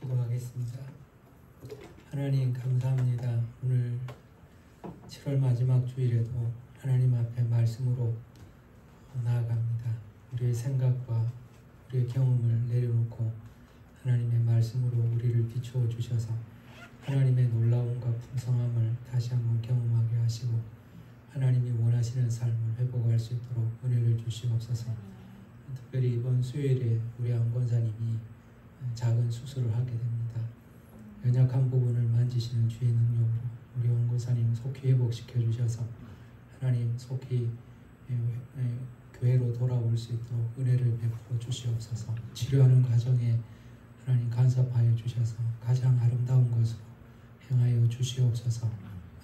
기도하겠습니다. 하나님 감사합니다. 오늘 7월 마지막 주일에도 하나님 앞에 말씀으로 나아갑니다. 우리의 생각과 우리의 경험을 내려놓고 하나님의 말씀으로 우리를 비추어 주셔서 하나님의 놀라움과 풍성함을 다시 한번 경험하게 하시고 하나님이 원하시는 삶을 회복할 수 있도록 은혜를 주시옵소서. 특별히 이번 수요일에 우리 안 권사님이 작은 수술을 하게 됩니다. 연약한 부분을 만지시는 주의 능력으로 우리 안 권사님 속히 회복시켜 주셔서 하나님 속히 교회로 돌아올 수 있도록 은혜를 베풀어 주시옵소서. 치료하는 과정에 하나님 간섭하여 주셔서 가장 아름다운 것으로 행하여 주시옵소서.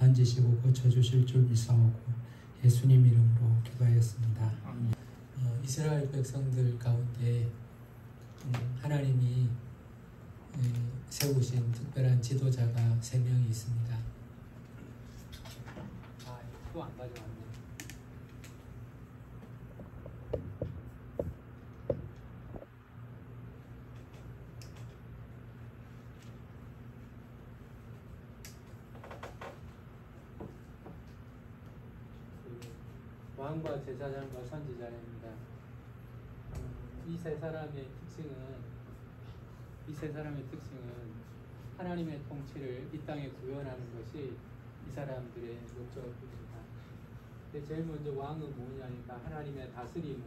만지시고 고쳐주실 줄 믿사오고 예수님 이름으로 기도하였습니다. 이스라엘 백성들 가운데 하나님이 세우신 특별한 지도자가 3명이 있습니다. 또 안 가져왔네. 왕과 제사장과 선지자입니다. 이 세 사람의 특징은 하나님의 통치를 이 땅에 구현하는 것이 이 사람들의 목적입니다. 근데 제일 먼저 왕은 뭐냐니까 하나님의 다스림을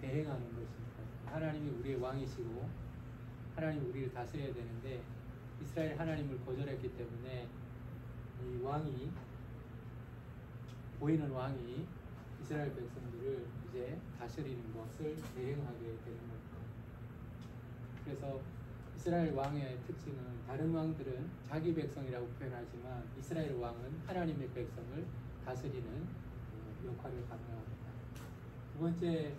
대행하는 것입니다. 하나님이 우리의 왕이시고 하나님이 우리를 다스려야 되는데 이스라엘 하나님을 거절했기 때문에 이 왕이 보이는 왕이 이스라엘 백성들을 이제 다스리는 것을 대행하게 되는 겁니다. 그래서 이스라엘 왕의 특징은 다른 왕들은 자기 백성이라고 표현하지만 이스라엘 왕은 하나님의 백성을 다스리는 역할을 감당합니다. 두 번째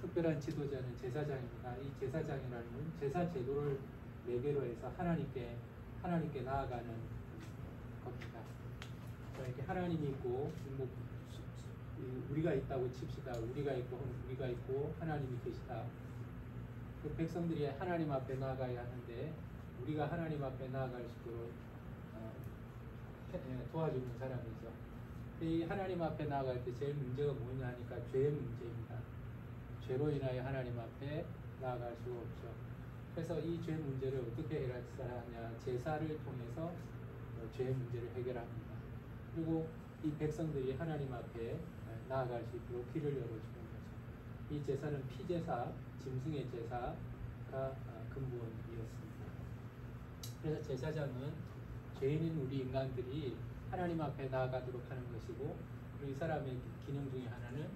특별한 지도자는 제사장입니다. 이 제사장이라는 건 제사 제도를 매개로 해서 하나님께 나아가는 겁니다. 이렇게 하나님이 있고 우리가 있다고 칩시다. 우리가 있고 하나님이 계시다. 그 백성들이 하나님 앞에 나아가야 하는데 우리가 하나님 앞에 나아갈 수 있도록 도와주는 사람이죠. 이 하나님 앞에 나아갈 때 제일 문제가 뭐냐 하니까 죄의 문제입니다. 죄로 인하여 하나님 앞에 나아갈 수가 없죠. 그래서 이 죄 문제를 어떻게 해결하냐, 제사를 통해서 죄의 문제를 해결합니다. 그리고 이 백성들이 하나님 앞에 나아갈 수 있도록 길을 열어주는 거죠. 이 제사는 피제사, 짐승의 제사가 근본이었습니다. 그래서 제사장은 죄인인 우리 인간들이 하나님 앞에 나아가도록 하는 것이고, 그리고 이 사람의 기능 중에 하나는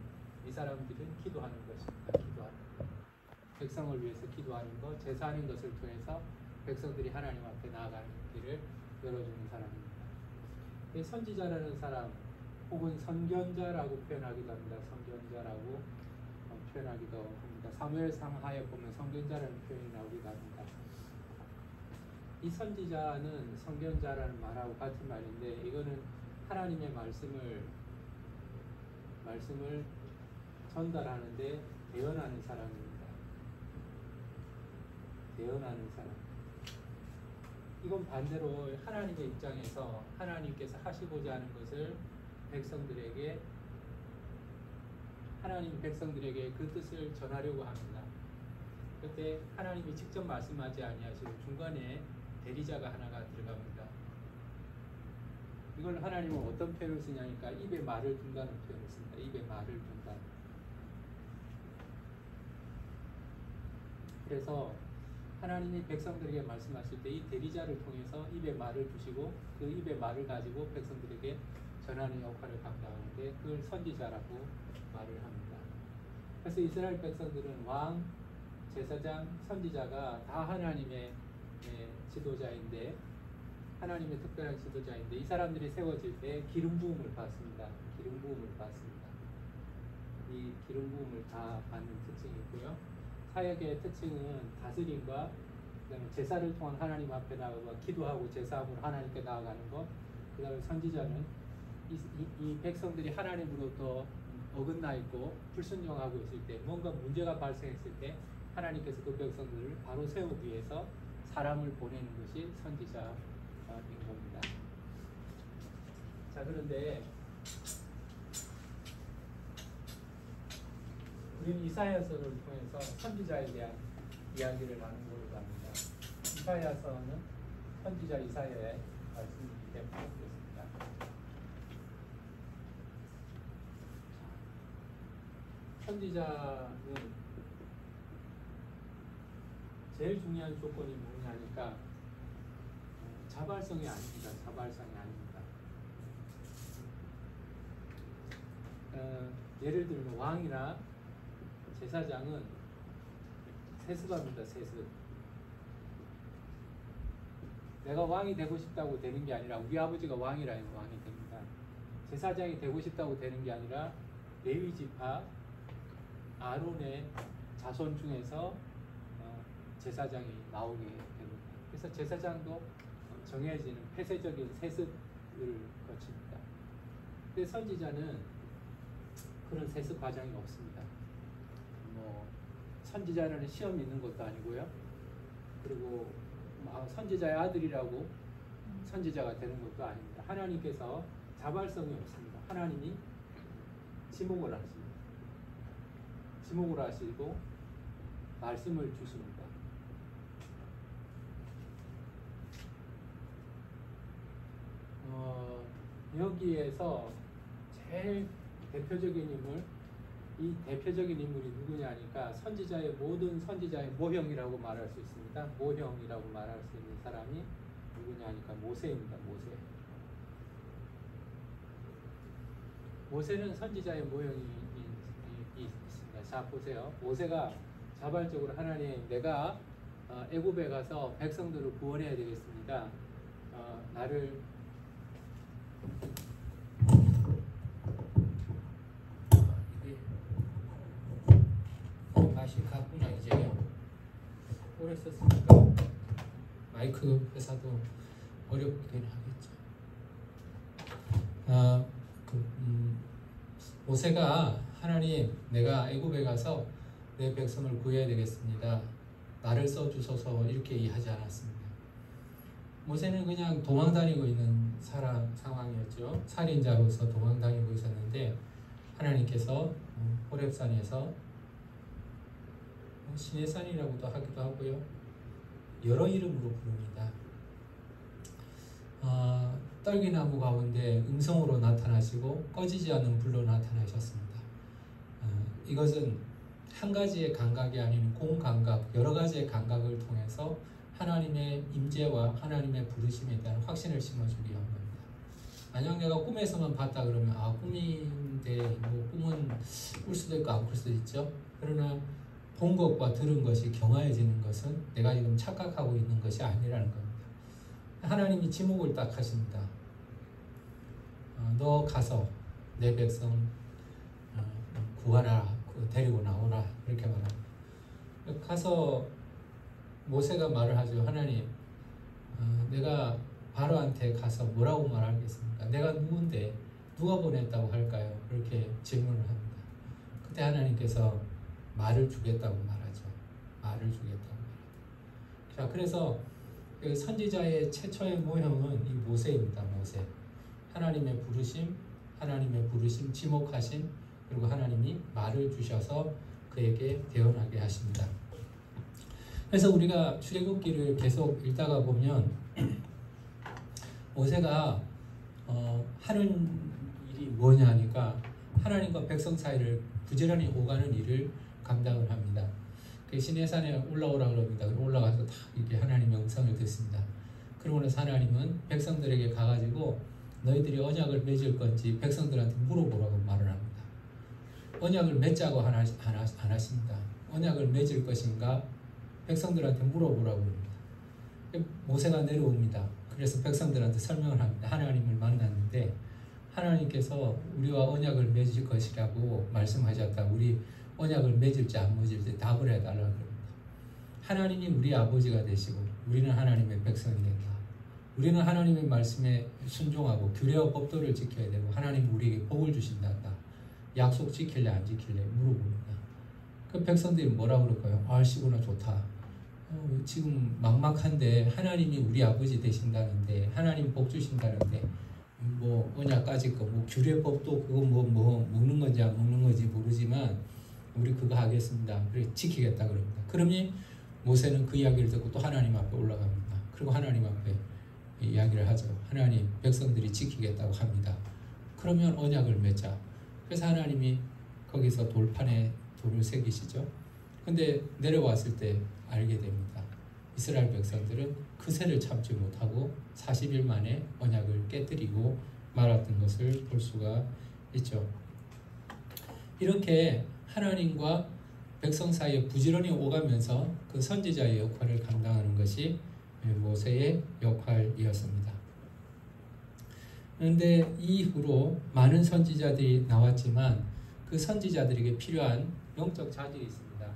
이 사람들은 기도하는 것입니다. 기도하는 것. 백성을 위해서 기도하는 것, 제사하는 것을 통해서 백성들이 하나님 앞에 나아가는 길을 열어주는 사람입니다. 선지자라는 사람 혹은 선견자라고 표현하기도 합니다. 선견자라고 표현하기도 합니다. 사무엘상하에 보면 선견자라는 표현이 나오기도 합니다. 이 선지자는 선견자라는 말하고 같은 말인데 이거는 하나님의 말씀을 전달하는데 대언하는 사람입니다. 대언하는 사람. 이건 반대로 하나님의 입장에서 하나님께서 하시고자 하는 것을 하나님 백성들에게 그 뜻을 전하려고 합니다. 그때 하나님이 직접 말씀하지 아니하시고 중간에 대리자가 하나가 들어갑니다. 이걸 하나님은 어떤 표현을 쓰냐니까 입에 말을 둔다는 표현을 씁니다. 입에 말을 둔다. 그래서 하나님이 백성들에게 말씀하실 때 이 대리자를 통해서 입에 말을 두시고 그 입에 말을 가지고 백성들에게 전하는 역할을 감당하는데 그걸 선지자라고 말을 합니다. 그래서 이스라엘 백성들은 왕, 제사장, 선지자가 다 하나님의 지도자인데 하나님의 특별한 지도자인데 이 사람들이 세워질 때 기름 부음을 받습니다. 기름 부음을 받습니다. 이 기름 부음을 다 받는 특징이 있고요. 사역의 특징은 다스림과 그다음에 제사를 통한 하나님 앞에 나가고 기도하고 제사함으로 하나님께 나아가는 것. 그다음에 선지자는 이 백성들이 하나님으로부터 어긋나 있고 불순종하고 있을 때 뭔가 문제가 발생했을 때 하나님께서 그 백성들을 바로 세우기 위해서 사람을 보내는 것이 선지자인 겁니다. 자, 그런데 우리는 이사야서를 통해서 선지자에 대한 이야기를 나누고자 합니다. 이사야서는 선지자 이사야의 말씀이기 때문에 그렇습니다. 선지자는 제일 중요한 조건이 뭐냐니까 자발성이 아닙니다. 자발성이 아닙니다. 예를 들면 왕이나 제사장은 세습합니다. 세습. 내가 왕이 되고 싶다고 되는 게 아니라 우리 아버지가 왕이라면 왕이 됩니다. 제사장이 되고 싶다고 되는 게 아니라 레위 지파 아론의 자손 중에서 제사장이 나오게 됩니다. 그래서 제사장도 정해지는 폐쇄적인 세습을 거칩니다. 근데 선지자는 그런 세습 과정이 없습니다. 선지자라는 시험이 있는 것도 아니고요. 그리고 선지자의 아들이라고 선지자가 되는 것도 아닙니다. 하나님께서 자발성이 없습니다. 하나님이 지목을 하십니다. 지목을 하시고 말씀을 주십니다. 여기에서 제일 대표적인 인물, 이 대표적인 인물이 누구냐니까 모든 선지자의 모형이라고 말할 수 있습니다. 모형이라고 말할 수 있는 사람이 누구냐니까 모세입니다. 모세는 선지자의 모형이 있습니다. 자, 보세요. 모세가 자발적으로 하나님, 내가 애굽에 가서 백성들을 구원해야 되겠습니다. 나를 맛이 갔구나. 이제요. 오래 썼으니까 마이크 회사도 어렵긴 하겠죠. 모세가 하나님, 내가 애굽에 가서 내 백성을 구해야 되겠습니다. 나를 써주소서 이렇게 얘기하지 않았습니다. 모세는 그냥 도망다니고 있는 상황이었죠. 살인자로서 도망다니고 있었는데 하나님께서 호렙산에서 신의 산이라고도 하기도 하고요. 여러 이름으로 부릅니다. 떨기나무 가운데 음성으로 나타나시고 꺼지지 않는 불로 나타나셨습니다. 이것은 한 가지의 감각이 아닌 공감각, 여러 가지의 감각을 통해서 하나님의 임재와 하나님의 부르심에 대한 확신을 심어주기 위한 겁니다. 만약 내가 꿈에서만 봤다 그러면 꿈인데 꿈은 꿀 수도 있고 안 꿀 수도 있죠. 그러나 본 것과 들은 것이 경화해지는 것은 내가 지금 착각하고 있는 것이 아니라는 겁니다. 하나님이 지목을 딱 하십니다. 너 가서 내 백성 구하라, 데리고 나오라 이렇게 말합니다. 가서 모세가 말을 하죠. 하나님, 내가 바로한테 가서 뭐라고 말하겠습니까? 내가 누군데 누가 보냈다고 할까요? 이렇게 질문을 합니다. 그때 하나님께서 말을 주겠다고 말하죠. 말을 주겠다고 말하죠. 자, 그래서 그 선지자의 최초의 모형은 이 모세입니다. 모세. 하나님의 부르심, 지목하심, 그리고 하나님이 말을 주셔서 그에게 대언하게 하십니다. 그래서 우리가 출애굽기를 계속 읽다가 보면 모세가 하는 일이 뭐냐니까 하나님과 백성 사이를 부지런히 오가는 일을 감당을 합니다. 그 시내산에 올라오라 그럽니다. 올라가서 다 이렇게 하나님의 음성을 듣습니다. 그러고 나서 하나님은 백성들에게 가가지고 너희들이 언약을 맺을 건지 백성들한테 물어보라고 말을 합니다. 언약을 맺자고 안 하십니다. 언약을 맺을 것인가 백성들한테 물어보라고 합니다. 모세가 내려옵니다. 그래서 백성들한테 설명을 합니다. 하나님을 만났는데 하나님께서 우리와 언약을 맺을 것이라고 말씀하셨다. 우리 언약을 맺을지 안 맺을지 답을 해달라고 합니다. 하나님이 우리 아버지가 되시고 우리는 하나님의 백성이 된다. 우리는 하나님의 말씀에 순종하고 규례와 법도를 지켜야 되고 하나님 우리에게 복을 주신다. 약속 지킬래 안 지킬래 물어봅니다. 그 백성들이 뭐라 그럴까요? 시구나 좋다. 지금 막막한데 하나님이 우리 아버지 되신다는데 하나님 복 주신다는데 뭐 언약까지 뭐 규례법도 그거 뭐 먹는 건지 안 먹는 건지 모르지만 우리 그거 하겠습니다. 그래 지키겠다 그럽니다. 그러니 모세는 그 이야기를 듣고 또 하나님 앞에 올라갑니다. 그리고 하나님 앞에 이야기를 하죠. 하나님 백성들이 지키겠다고 합니다. 그러면 언약을 맺자. 그래서 하나님이 거기서 돌판에 돌을 새기시죠. 근데 내려왔을 때 알게 됩니다. 이스라엘 백성들은 그새를 참지 못하고 40일 만에 언약을 깨뜨리고 말았던 것을 볼 수가 있죠. 이렇게 하나님과 백성 사이에 부지런히 오가면서 그 선지자의 역할을 감당하는 것이 모세의 역할이었습니다. 그런데 이후로 많은 선지자들이 나왔지만 그 선지자들에게 필요한 영적 자질이 있습니다.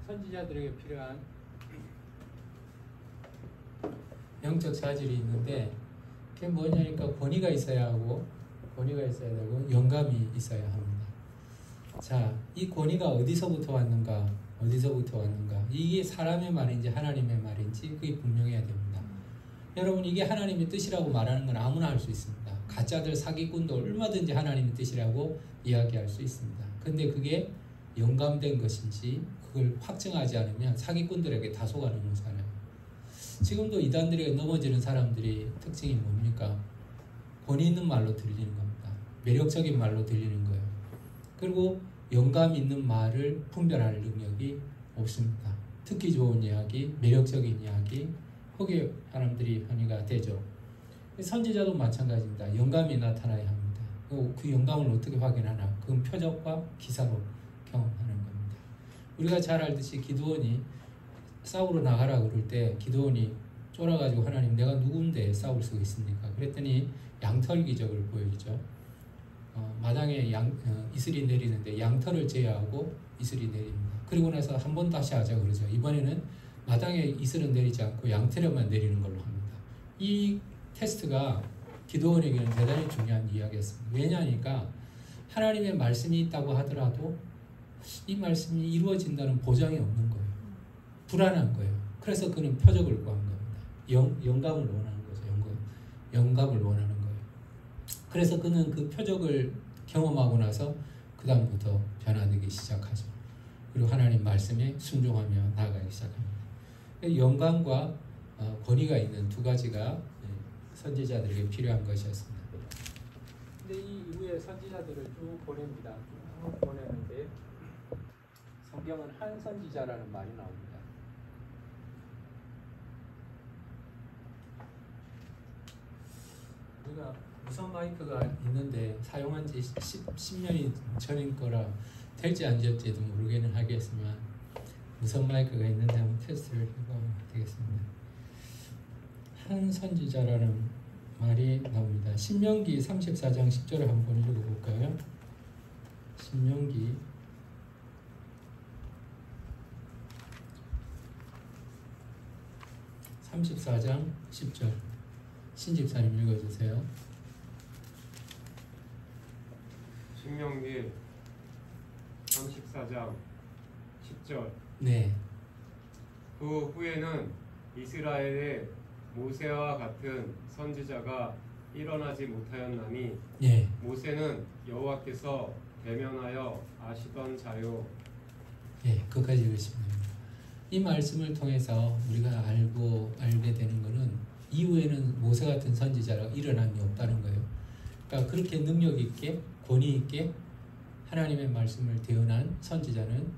선지자들에게 필요한 영적 자질이 있는데 그게 뭐냐니까 권위가 있어야 하고 권위가 있어야 되고 영감이 있어야 합니다. 자, 이 권위가 어디서부터 왔는가? 이게 사람의 말인지 하나님의 말인지 그게 분명해야 됩니다. 여러분 이게 하나님의 뜻이라고 말하는 건 아무나 할 수 있습니다. 가짜들 사기꾼도 얼마든지 하나님의 뜻이라고 이야기할 수 있습니다. 근데 그게 영감된 것인지 그걸 확증하지 않으면 사기꾼들에게 다소가 넘어가잖아요. 지금도 이단들에게 넘어지는 사람들이 특징이 뭡니까? 권위 있는 말로 들리는 겁니다. 매력적인 말로 들리는 거예요. 그리고 영감 있는 말을 분별할 능력이 없습니다. 듣기 좋은 이야기, 매력적인 이야기, 거기에 사람들이 편의가 되죠. 선지자도 마찬가지입니다. 영감이 나타나야 합니다. 그 영감을 어떻게 확인하나? 그건 표적과 기사로 경험하는 겁니다. 우리가 잘 알듯이 기드온이 싸우러 나가라 그럴 때 기드온이 쫄아가지고 하나님 내가 누군데 싸울 수 있습니까? 그랬더니 양털 기적을 보여주죠. 마당에 이슬이 내리는데 양털을 제어하고 이슬이 내립니다. 그리고 나서 한 번 다시 하자 그러죠. 이번에는 마당에 이슬은 내리지 않고 양털에만 내리는 걸로 합니다. 이 테스트가 기드온에게는 대단히 중요한 이야기였습니다. 왜냐하니까 하나님의 말씀이 있다고 하더라도 이 말씀이 이루어진다는 보장이 없는 거예요. 불안한 거예요. 그래서 그는 표적을 구한 겁니다. 영감을 원하는 거죠. 영감을 원하는 거예요. 그래서 그는 그 표적을 경험하고 나서 그 다음부터 변화되기 시작하죠. 그리고 하나님 말씀에 순종하며 나아가기 시작합니다. 영감과 권위가 있는 두 가지가 선지자들에게 필요한 것이었습니다. 근데 이 이후에 선지자들을 쭉 보냅니다. 쭉 보내는데 성경은 한 선지자라는 말이 나옵니다. 우리가 무선 마이크가 있는데 사용한 지 10년이 전인 거라 될지 안 될지도 모르기는 하겠지만 무선 마이크가 있는데 한번 테스트를 해보면 되겠습니다. 한 선지자라는 말이 나옵니다. 신명기 34장 10절을 한번 읽어볼까요? 신명기 34장 10절 신집사님 읽어주세요. 신명기 34장 10절. 네. 그 후에는 이스라엘에 모세와 같은 선지자가 일어나지 못하였나니 예. 모세는 여호와께서 대면하여 아시던 자요. 예, 끝까지 읽으시면 됩니다. 이 말씀을 통해서 우리가 알게 되는 것은 이후에는 모세 같은 선지자가 일어남이 없다는 거예요. 그러니까 그렇게 능력 있게 권위 있게 하나님의 말씀을 대언한 선지자는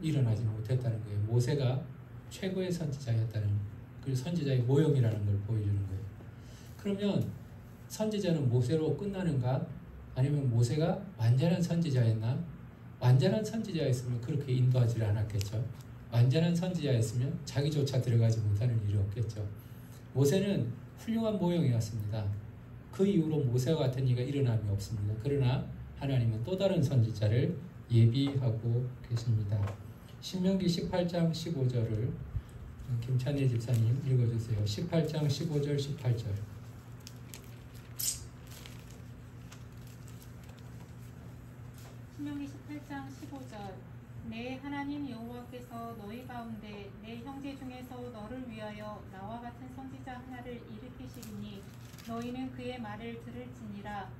일어나지 못했다는 거예요. 모세가 최고의 선지자였다는 그 선지자의 모형이라는 걸 보여주는 거예요. 그러면 선지자는 모세로 끝나는가? 아니면 모세가 완전한 선지자였나? 완전한 선지자였으면 그렇게 인도하지 않았겠죠. 완전한 선지자였으면 자기조차 들어가지 못하는 일이 없겠죠. 모세는 훌륭한 모형이었습니다. 그 이후로 모세와 같은 이가 일어남이 없습니다. 그러나 하나님은 또 다른 선지자를 예비하고 계십니다. 신명기 18장 15절을 김찬희 집사님 읽어주세요. 18장 15절 18절. 신명기 18장 15절. 내 하나님 여호와께서 너희 가운데 내 형제 중에서 너를 위하여 나와 같은 선지자 하나를 일으키시리니 너희는 그의 말을 들을지니라.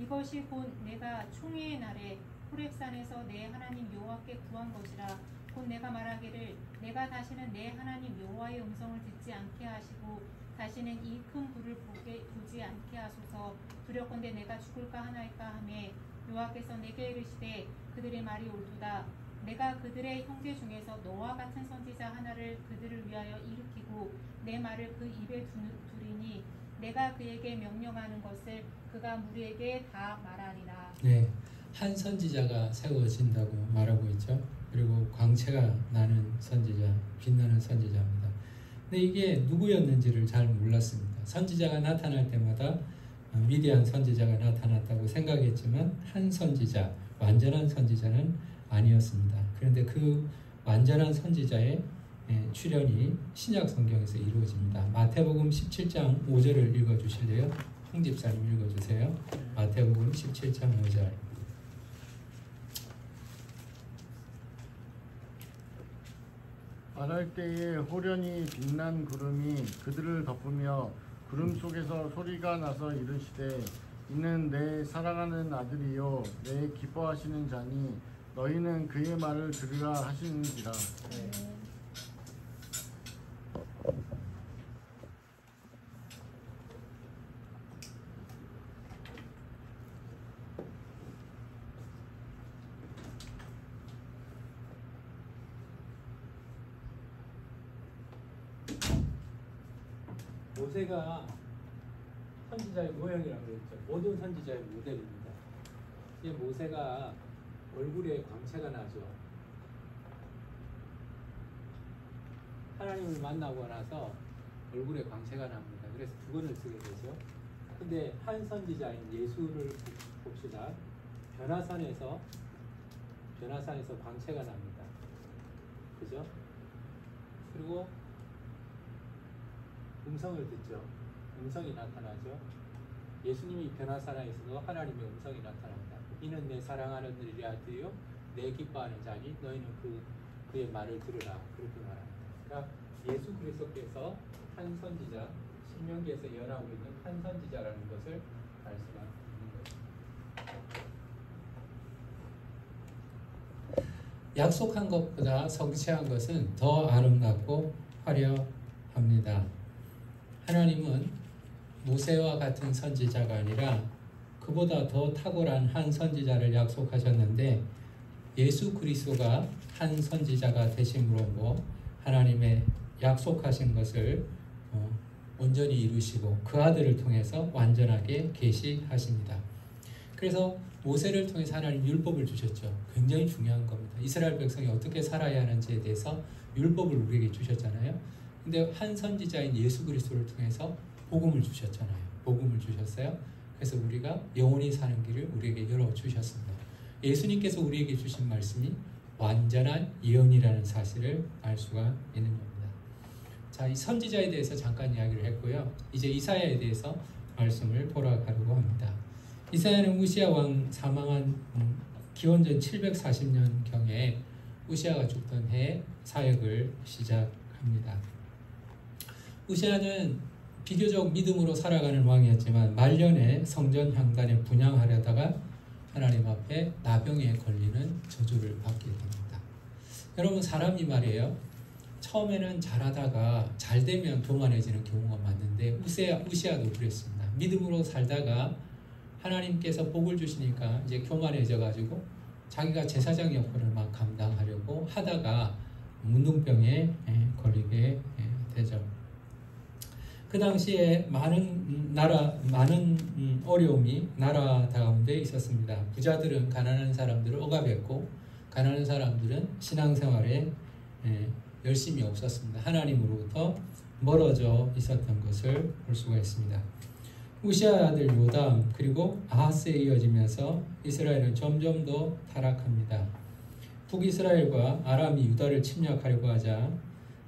이것이 곧 내가 총회의 날에 호렙산에서 내 하나님 여호와께 구한 것이라. 곧 내가 말하기를 내가 다시는 내 하나님 여호와의 음성을 듣지 않게 하시고 다시는 이 큰 불을 보지 않게 하소서. 두렵건대 내가 죽을까 하나이까 하매 여호와께서 내게 이르시되 그들의 말이 옳도다. 내가 그들의 형제 중에서 너와 같은 선지자 하나를 그들을 위하여 일으키고 내 말을 그 입에 두리니 내가 그에게 명령하는 것을 그가 무리에게 다 말하리라. 네, 한 선지자가 세워진다고 말하고 있죠. 그리고 광채가 나는 선지자, 빛나는 선지자입니다. 근데 이게 누구였는지를 잘 몰랐습니다. 선지자가 나타날 때마다 위대한 선지자가 나타났다고 생각했지만 한 선지자, 완전한 선지자는 아니었습니다. 그런데 그 완전한 선지자의 출현이 신약 성경에서 이루어집니다. 마태복음 17장 5절을 읽어주실래요? 홍 집사님 읽어주세요. 마태복음 17장 5절. 말할 때에 호련히 빛난 구름이 그들을 덮으며 구름 속에서 소리가 나서 이르시되 이는 내 사랑하는 아들이요 내 기뻐하시는 자니 너희는 그의 말을 들으라 하시는지라. 모세가 선지자의 모형이라고 그랬죠. 모든 선지자의 모델입니다. 이 모세가 얼굴에 광채가 나죠. 하나님을 만나고 나서 얼굴에 광채가 납니다. 그래서 두 권을 쓰게 되죠. 근데 한 선지자인 예수를 봅시다. 변화산에서 광채가 납니다. 그죠? 그리고 음성을 듣죠. 음성이 나타나죠. 예수님이 변화산에서도 하나님의 음성이 나타납니다. 이는 내 사랑하는 너희 아들이요 내 기뻐하는 자니 너희는 그의 말을 들으라. 그렇게 말합니다. 그러니까 예수 그리스도께서 한 선지자, 신명기에서 예언하고 있는 한 선지자라는 것을 알 수가 있는 거죠. 약속한 것보다 성취한 것은 더 아름답고 화려합니다. 하나님은 모세와 같은 선지자가 아니라 그보다 더 탁월한 한 선지자를 약속하셨는데 예수 그리스도가 한 선지자가 되심으로 하나님의 약속하신 것을 온전히 이루시고 그 아들을 통해서 완전하게 계시하십니다. 그래서 모세를 통해서 하나님 율법을 주셨죠. 굉장히 중요한 겁니다. 이스라엘 백성이 어떻게 살아야 하는지에 대해서 율법을 우리에게 주셨잖아요. 근데 한 선지자인 예수 그리스도를 통해서 복음을 주셨잖아요. 복음을 주셨어요. 그래서 우리가 영원히 사는 길을 우리에게 열어주셨습니다. 예수님께서 우리에게 주신 말씀이 완전한 예언이라는 사실을 알 수가 있는 겁니다. 자, 이 선지자에 대해서 잠깐 이야기를 했고요. 이제 이사야에 대해서 말씀을 돌아가려고 합니다. 이사야는 우시야 왕 사망한 기원전 740년경에 우시야가 죽던 해에 사역을 시작합니다. 우시야는 비교적 믿음으로 살아가는 왕이었지만 말년에 성전 향단에 분향하려다가 하나님 앞에 나병에 걸리는 저주를 받게 됩니다. 여러분, 사람이 말이에요, 처음에는 잘하다가 잘 되면 교만해지는 경우가 많은데 우시야도 그랬습니다. 믿음으로 살다가 하나님께서 복을 주시니까 이제 교만해져 가지고 자기가 제사장 역할을 막 감당하려고 하다가 문둥병에 걸리게 되죠. 그 당시에 많은 어려움이 나라 가운데 있었습니다. 부자들은 가난한 사람들을 억압했고 가난한 사람들은 신앙생활에 열심이 없었습니다. 하나님으로부터 멀어져 있었던 것을 볼 수가 있습니다. 우시야 아들 요담 그리고 아하스에 이어지면서 이스라엘은 점점 더 타락합니다. 북이스라엘과 아람이 유다를 침략하려고 하자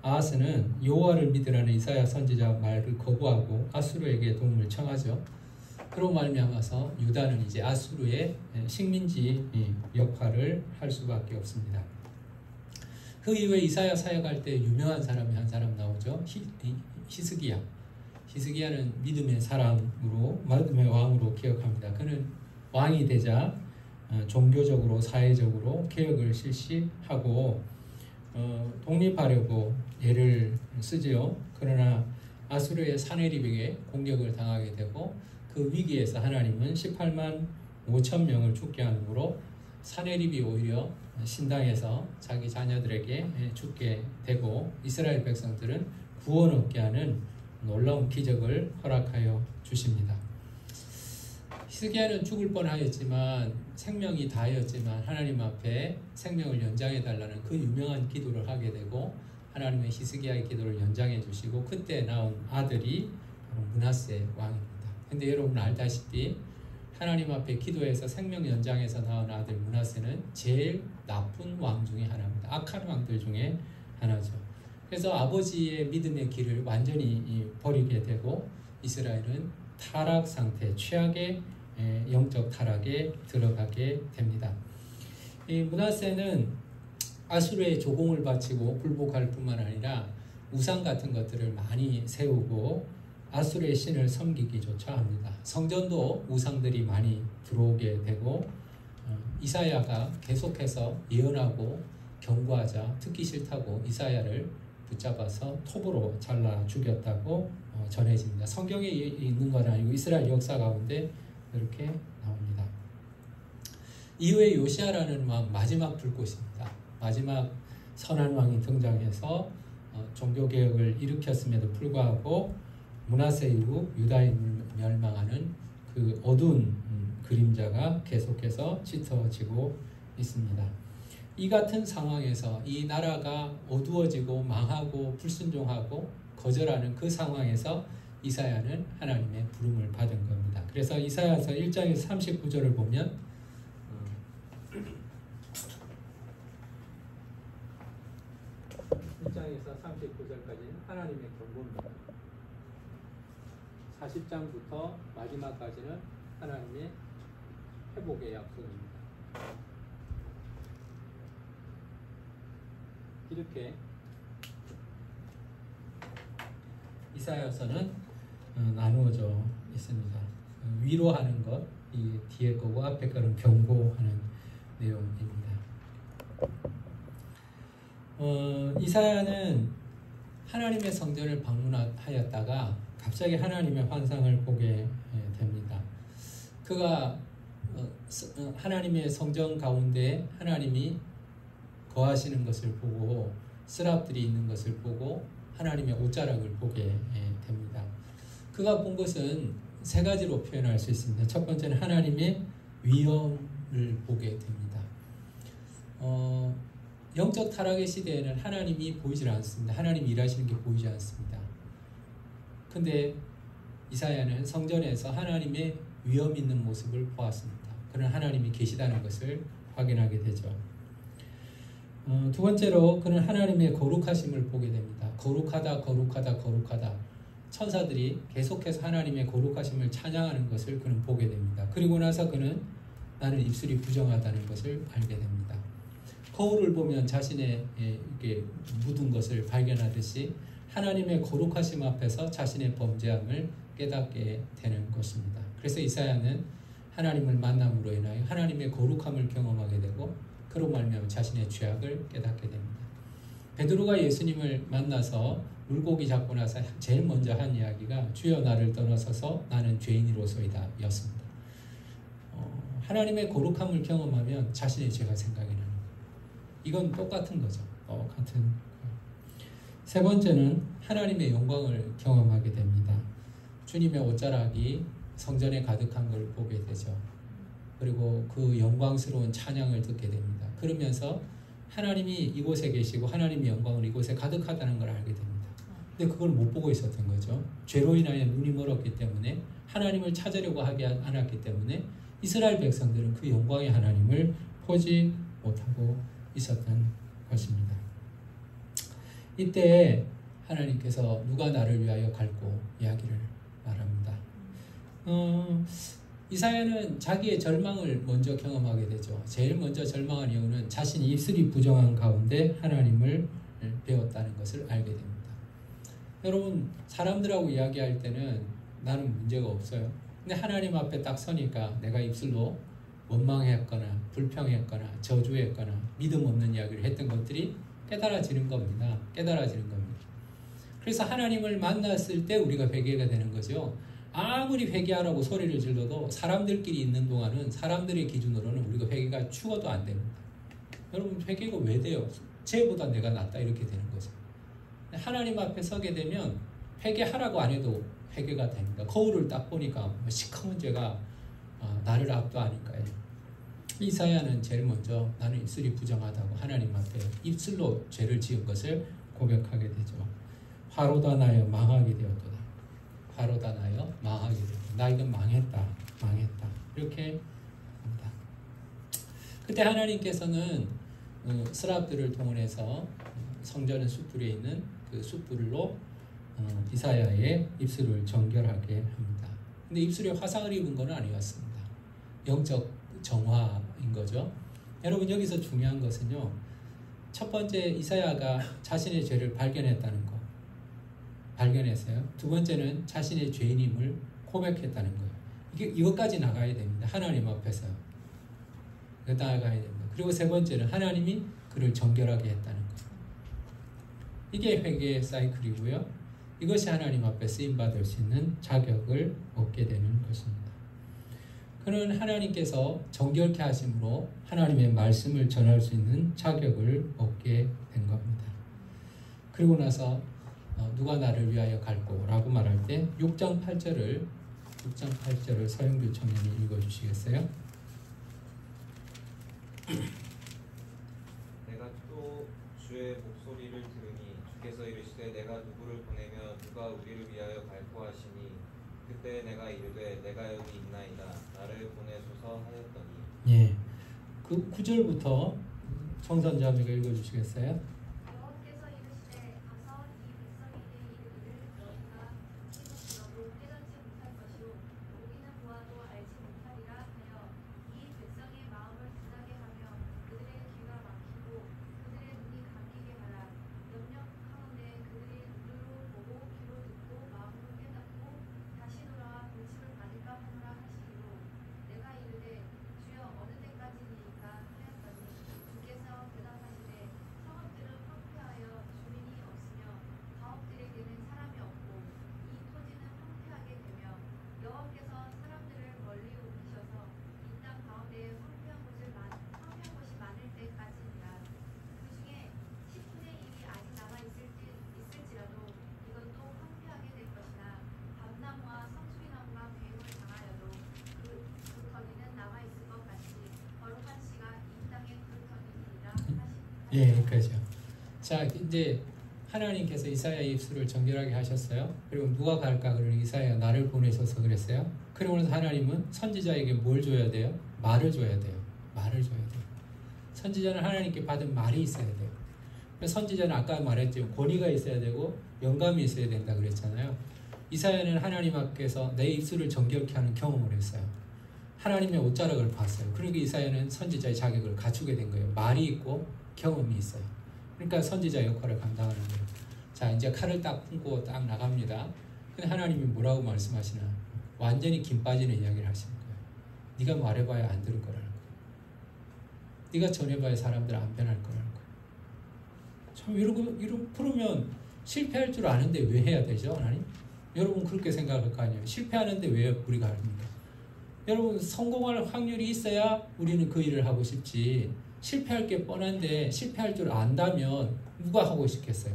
아하스는 여호와를 믿으라는 이사야 선지자 말을 거부하고 아수르에게 도움을 청하죠. 그로 말미암아서 유다는 이제 아수르의 식민지 역할을 할 수밖에 없습니다. 그 이후에 이사야 사역할 때 유명한 사람이 한 사람 나오죠. 히스기야. 히스기야는 믿음의 사람으로, 믿음의 왕으로 기억합니다. 그는 왕이 되자 종교적으로 사회적으로 개혁을 실시하고 독립하려고 애를 쓰지요. 그러나 아수르의 사네립에게 공격을 당하게 되고 그 위기에서 하나님은 18만 5천 명을 죽게 하므로 사네립이 오히려 신당에서 자기 자녀들에게 죽게 되고 이스라엘 백성들은 구원 얻게 하는 놀라운 기적을 허락하여 주십니다. 히스기야는 죽을 뻔하였지만 생명이 다하였지만 하나님 앞에 생명을 연장해 달라는 그 유명한 기도를 하게 되고 하나님의 히스기야의 기도를 연장해 주시고 그때 나온 아들이 바로 므낫세 왕입니다. 근데 여러분 알다시피 하나님 앞에 기도해서 생명 연장해서 나온 아들 므낫세는 제일 나쁜 왕 중에 하나입니다. 악한 왕들 중에 하나죠. 그래서 아버지의 믿음의 길을 완전히 버리게 되고 이스라엘은 타락 상태, 최악의 영적 타락에 들어가게 됩니다. 이 므낫세는 아수르의 조공을 바치고 굴복할 뿐만 아니라 우상 같은 것들을 많이 세우고 아수르의 신을 섬기기조차 합니다. 성전도 우상들이 많이 들어오게 되고 이사야가 계속해서 예언하고 경고하자 듣기 싫다고 이사야를 붙잡아서 톱으로 잘라 죽였다고 전해집니다. 성경에 있는 건 아니고 이스라엘 역사 가운데 이렇게 나옵니다. 이후에 요시아라는 왕 마지막 불꽃입니다. 마지막 선한 왕이 등장해서 종교개혁을 일으켰음에도 불구하고 므낫세 이후 유다인을 멸망하는 그 어두운 그림자가 계속해서 짙어지고 있습니다. 이 같은 상황에서 이 나라가 어두워지고 망하고 불순종하고 거절하는 그 상황에서 이사야는 하나님의 부름을 받은 겁니다. 그래서 이사야서 1장에서 39절을 보면 1장에서 39절까지는 하나님의 경고입니다. 40장부터 마지막까지는 하나님의 회복의 약속입니다. 이렇게 이사야서는 나누어져 있습니다. 위로하는 것, 이 뒤에 거고 앞에 거는 경고하는 내용입니다. 이사야는 하나님의 성전을 방문하였다가 갑자기 하나님의 환상을 보게 됩니다. 그가 하나님의 성전 가운데 하나님이 거하시는 것을 보고 스랍들이 있는 것을 보고 하나님의 옷자락을 보게 됩니다. 그가 본 것은 세 가지로 표현할 수 있습니다. 첫 번째는 하나님의 위엄을 보게 됩니다. 영적 타락의 시대에는 하나님이 보이질 않습니다. 하나님이 일하시는 게 보이지 않습니다. 근데 이사야는 성전에서 하나님의 위엄 있는 모습을 보았습니다. 그런 하나님이 계시다는 것을 확인하게 되죠. 두 번째로 그는 하나님의 거룩하심을 보게 됩니다. 거룩하다, 거룩하다, 거룩하다. 천사들이 계속해서 하나님의 거룩하심을 찬양하는 것을 그는 보게 됩니다. 그리고 나서 그는 나는 입술이 부정하다는 것을 알게 됩니다. 거울을 보면 자신의 이렇게 묻은 것을 발견하듯이 하나님의 거룩하심 앞에서 자신의 범죄함을 깨닫게 되는 것입니다. 그래서 이사야는 하나님을 만남으로 인하여 하나님의 거룩함을 경험하게 되고 그로 말미암아 자신의 죄악을 깨닫게 됩니다. 베드로가 예수님을 만나서 물고기 잡고 나서 제일 먼저 한 이야기가 주여 나를 떠나서서 나는 죄인이로소이다 였습니다. 하나님의 거룩함을 경험하면 자신의 죄가 생각이 나는 거예요. 이건 똑같은 거죠. 같은. 세 번째는 하나님의 영광을 경험하게 됩니다. 주님의 옷자락이 성전에 가득한 걸 보게 되죠. 그리고 그 영광스러운 찬양을 듣게 됩니다. 그러면서 하나님이 이곳에 계시고 하나님의 영광은 이곳에 가득하다는 걸 알게 됩니다. 근데 그걸 못 보고 있었던 거죠. 죄로 인하여 눈이 멀었기 때문에 하나님을 찾으려고 하지 않았기 때문에 이스라엘 백성들은 그 영광의 하나님을 보지 못하고 있었던 것입니다. 이때 하나님께서 누가 나를 위하여 갈고 이야기를 말합니다. 이사야는 자기의 절망을 먼저 경험하게 되죠. 제일 먼저 절망한 이유는 자신이 입술이 부정한 가운데 하나님을 배웠다는 것을 알게 됩니다. 여러분, 사람들하고 이야기할 때는 나는 문제가 없어요. 근데 하나님 앞에 딱 서니까 내가 입술로 원망했거나 불평했거나 저주했거나 믿음 없는 이야기를 했던 것들이 깨달아지는 겁니다. 깨달아지는 겁니다. 그래서 하나님을 만났을 때 우리가 회개가 되는 거죠. 아무리 회개하라고 소리를 질러도 사람들끼리 있는 동안은 사람들의 기준으로는 우리가 회개가 죽어도 안 됩니다. 여러분, 회개가 왜 돼요? 쟤보다 내가 낫다 이렇게 되는 거죠. 하나님 앞에 서게 되면 회개하라고 안 해도 회개가 됩니다. 거울을 딱 보니까 시커먼 죄가 나를 압도하니까요. 이사야는 제일 먼저 나는 입술이 부정하다고 하나님 앞에 입술로 죄를 지은 것을 고백하게 되죠. 화로다 나여 망하게 되었도다. 화로다 나여 망하게 되었다. 나 이건 망했다. 이렇게 합니다. 그때 하나님께서는 스랍들을 동원해서 성전의 숯불에 있는 그 숯불로 이사야의 입술을 정결하게 합니다. 근데 입술에 화상을 입은 건 아니었습니다. 영적 정화인 거죠. 여러분, 여기서 중요한 것은요, 첫 번째 이사야가 자신의 죄를 발견했다는 거, 발견했어요. 두 번째는 자신의 죄인임을 고백했다는 거예요. 이것까지 나가야 됩니다. 하나님 앞에서 나가야 됩니다. 그리고 세 번째는 하나님이 그를 정결하게 했다는 거예요. 이게 회개의 사이클이고요. 이것이 하나님 앞에 쓰임받을 수 있는 자격을 얻게 되는 것입니다. 그는 하나님께서 정결케 하심으로 하나님의 말씀을 전할 수 있는 자격을 얻게 된 겁니다. 그리고 나서 누가 나를 위하여 갈고 라고 말할 때 6장 8절을 서영규 청년이 읽어주시겠어요? 내가 또 주의 목소리를 들으니 주께서 이르시되 내가 누구를 보내며 누가 우리를 위하여 갈고 하시니 그때 내가 이르되 내가 여기 있나이다 나를 보내소서 하였더니. 예, 그 9절부터 청선자매가 읽어주시겠어요? 여호와께서 이르시되 가서 이 백성에게 이르기를 너희가 지금 들어도 깨닫지 못할 것이요 보기는 보아도 알지 못하리라 하여 이 백성의 마음을 둔하게 하며 그들의 귀가 막히고 그들의 눈이 감기게 하라. 염려 가운데 그들이 눈으로 보고 귀로 듣고 마음으로 깨닫고 다시 돌아와 고침을 받을까 하노라 하시기로 내가 이르되 주여 어느 때까지니이까 하였더니 주께서 대답하시되 성읍들은 황폐하여 주민이 없으며 가옥들에게는 사람이 없고 이 토지는 황폐하게 되며 여호와께서 사람들을 멀리 옮기셔서 이 땅 가운데에 황폐한 곳이 많을 때까지니라. 그 중에 10분의 1이 아직 남아 있을지라도 이것도 황폐하게 될 것이나 밤나무와 성수리나무가 배임을 당하여도 그 터기는 남아 있을 것 같이 거룩한 씨가 이 땅의 그 터기니라 예, 그렇죠. 자, 이제 하나님께서 이사야의 입술을 정결하게 하셨어요. 그리고 누가 갈까? 그러니 이사야가 나를 보내셔서 그랬어요. 그리고 나서 하나님은 선지자에게 뭘 줘야 돼요? 말을 줘야 돼요. 선지자는 하나님께 받은 말이 있어야 돼요. 선지자는 아까 말했지만 권위가 있어야 되고 영감이 있어야 된다 그랬잖아요. 이사야는 하나님 앞에서 내 입술을 정결케 하는 경험을 했어요. 하나님의 옷자락을 봤어요. 그러니까 이사야는 선지자의 자격을 갖추게 된 거예요. 말이 있고 경험이 있어요. 그러니까 선지자 역할을 감당하는 거예요. 자, 이제 칼을 딱 품고 딱 나갑니다. 근데 하나님이 뭐라고 말씀하시나? 완전히 김 빠지는 이야기를 하시는 거예요. 네가 말해봐야 안 들을 거라는 거예요. 네가 전해봐야 사람들 안 변할 거라는 거예요. 참 이러고 그러면 실패할 줄 아는데 왜 해야 되죠, 하나님? 여러분 그렇게 생각할 거 아니에요. 실패하는데 왜 우리가 합니까? 여러분 성공할 확률이 있어야 우리는 그 일을 하고 싶지. 실패할 게 뻔한데 실패할 줄 안다면 누가 하고 싶겠어요?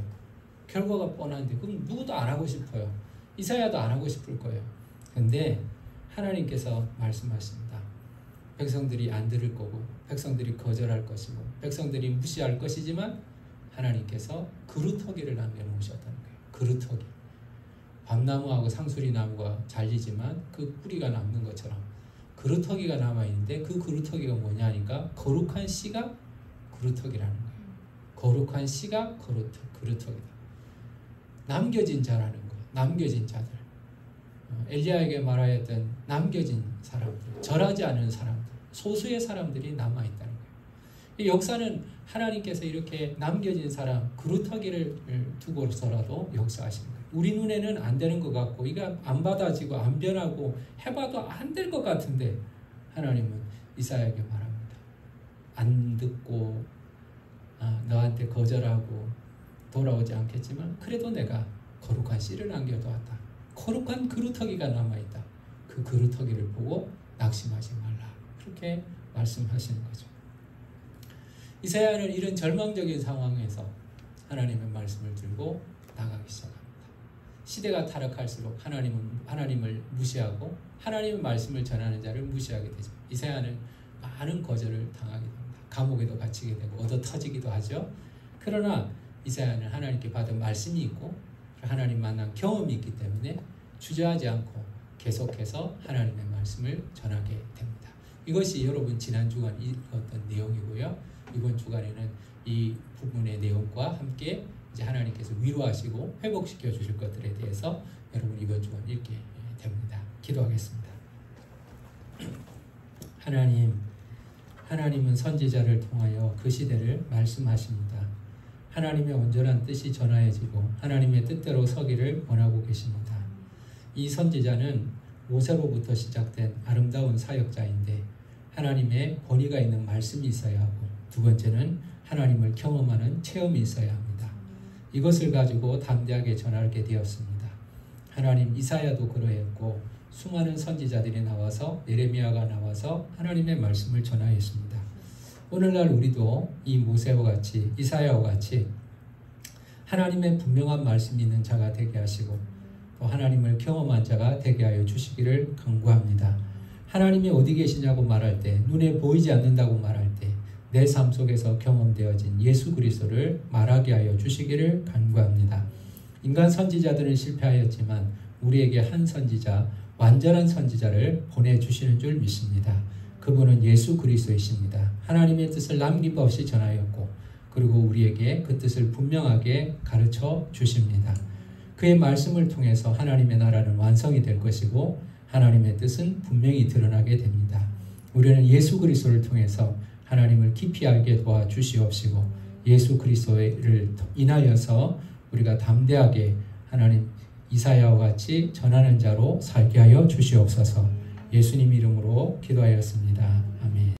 결과가 뻔한데 그럼 누구도 안 하고 싶어요. 이사야도 안 하고 싶을 거예요. 근데 하나님께서 말씀하십니다. 백성들이 안 들을 거고 백성들이 거절할 것이고 백성들이 무시할 것이지만 하나님께서 그루터기를 남겨놓으셨다는 거예요. 그루터기. 밤나무하고 상수리나무가 잘리지만 그 뿌리가 남는 것처럼 그루터기가 남아있는데 그 그루터기가 뭐냐니까 거룩한 씨가 그루터기라는 거예요. 거룩한 씨가 그루터기다. 남겨진 자라는 거. 남겨진 자들. 엘리야에게 말하였던 남겨진 사람들, 절하지 않은 사람들, 소수의 사람들이 남아있다는 거예요. 이 역사는 하나님께서 이렇게 남겨진 사람, 그루터기를 두고서라도 역사하시는 거예요. 우리 눈에는 안 되는 것 같고 이거 안 받아지고 안 변하고 해봐도 안 될 것 같은데 하나님은 이사야에게 말합니다. 안 듣고 너한테 거절하고 돌아오지 않겠지만 그래도 내가 거룩한 씨를 남겨두었다. 거룩한 그루터기가 남아있다. 그 그루터기를 보고 낙심하지 말라. 그렇게 말씀하시는 거죠. 이사야는 이런 절망적인 상황에서 하나님의 말씀을 들고 나가기 시작합니다. 시대가 타락할수록 하나님을 무시하고 하나님의 말씀을 전하는 자를 무시하게 되죠. 이사야는 많은 거절을 당하게 됩니다. 감옥에도 갇히게 되고 얻어 터지기도 하죠. 그러나 이사야는 하나님께 받은 말씀이 있고 하나님 만난 경험이 있기 때문에 주저하지 않고 계속해서 하나님의 말씀을 전하게 됩니다. 이것이 여러분 지난 주간 읽었던 내용이고요. 이번 주간에는 이 부분의 내용과 함께 이제 하나님께서 위로하시고 회복시켜 주실 것들에 대해서 여러분 이번 주간 읽게 됩니다. 기도하겠습니다. 하나님은 선지자를 통하여 그 시대를 말씀하십니다. 하나님의 온전한 뜻이 전하여지고 하나님의 뜻대로 서기를 원하고 계십니다. 이 선지자는 모세로부터 시작된 아름다운 사역자인데 하나님의 권위가 있는 말씀이 있어야 하고 두 번째는 하나님을 경험하는 체험이 있어야 합니다. 이것을 가지고 담대하게 전하게 되었습니다. 하나님 이사야도 그러했고 수많은 선지자들이 나와서 예레미야가 나와서 하나님의 말씀을 전하였습니다. 오늘날 우리도 이 모세와 같이 이사야와 같이 하나님의 분명한 말씀이 있는 자가 되게 하시고 또 하나님을 경험한 자가 되게 하여 주시기를 간구합니다. 하나님이 어디 계시냐고 말할 때 눈에 보이지 않는다고 말할 때 내 삶 속에서 경험되어진 예수 그리스도를 말하게 하여 주시기를 간구합니다. 인간 선지자들은 실패하였지만 우리에게 한 선지자, 완전한 선지자를 보내주시는 줄 믿습니다. 그분은 예수 그리스도이십니다. 하나님의 뜻을 남김없이 전하였고 그리고 우리에게 그 뜻을 분명하게 가르쳐 주십니다. 그의 말씀을 통해서 하나님의 나라는 완성이 될 것이고 하나님의 뜻은 분명히 드러나게 됩니다. 우리는 예수 그리스도를 통해서 하나님을 깊이 알게 도와주시옵시고 예수 그리스도를 인하여서 우리가 담대하게 하나님 이사야와 같이 전하는 자로 살게 하여 주시옵소서. 예수님 이름으로 기도하였습니다. 아멘.